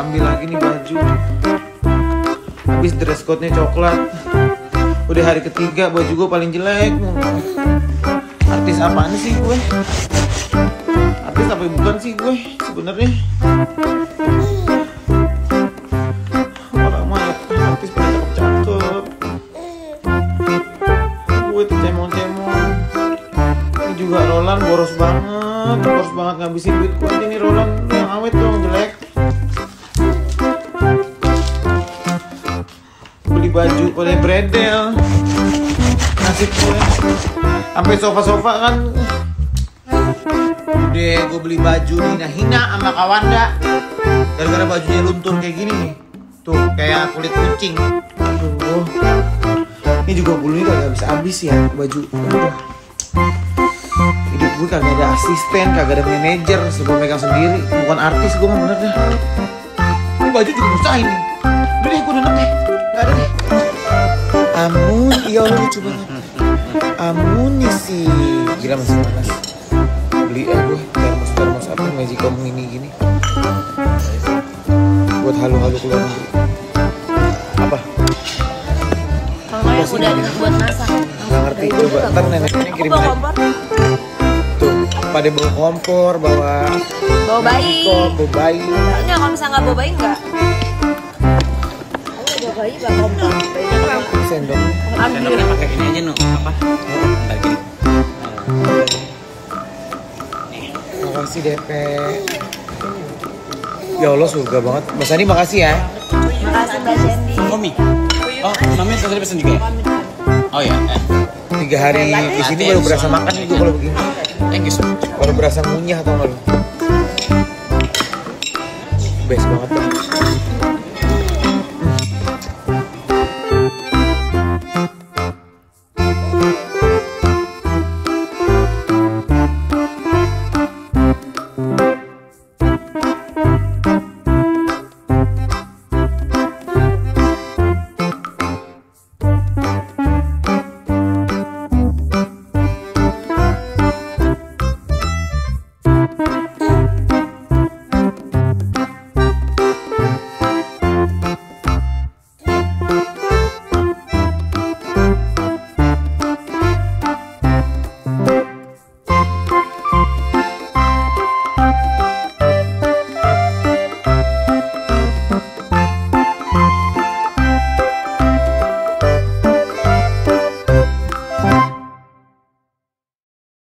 ambil lagi nih baju. Habis dress code-nya coklat. Udah hari ketiga baju gue paling jelek. Artis apaan sih gue? Artis apa bukan sih gue sebenarnya? Orang mah artis pada cakep-cakep. Gue tuh cemong-cemong. Ini juga Roland boros banget ngabisin duit gue aja nih. Roland yang awet dong, jelek. Beli baju pada bredel. Nasib gue sampai sofa-sofa kan. Udah gue beli baju hina-hina sama Kawanda gara-gara bajunya luntur kayak gini nih. Tuh kayak kulit kucing. Aduh. Ini juga bulunya kagak habis-habis ya baju. Aduh. Hidup gue kagak ada asisten, kagak ada manajer, gue megang sendiri. Bukan artis gue mah bener dah. Ini baju juga susah ini. Udah deh gue nenek deh. Gak ada deh. Amun, iya lucu banget. Amunisi. Gila masih panas. Beli gue termos apa Magicom ini gini. Buat halu-halu keluar negeri. Apa? Kalau yang udah buat masak. Nggak ngerti, coba ntar neneknya kirim aja. Tuh, pada bawa kompor, bawa bayi. Bawa bayi. Enggak, kalau misalnya nggak bawa bayi enggak. Bawa bayi nggak kompor. Sendok. Sendoknya pakai ini aja nu apa? Bentar gini. Makasih DP. Ya Allah surga banget. Mas Andi makasih ya. Makasih Mbak Sandy. Mami. Oh, Mami tadi pesan juga ya? Oh ya. 3 hari di sini baru berasa makan gue kalau begini. Thank you so much. Baru berasa ngunyah atau nggak lu? Best banget.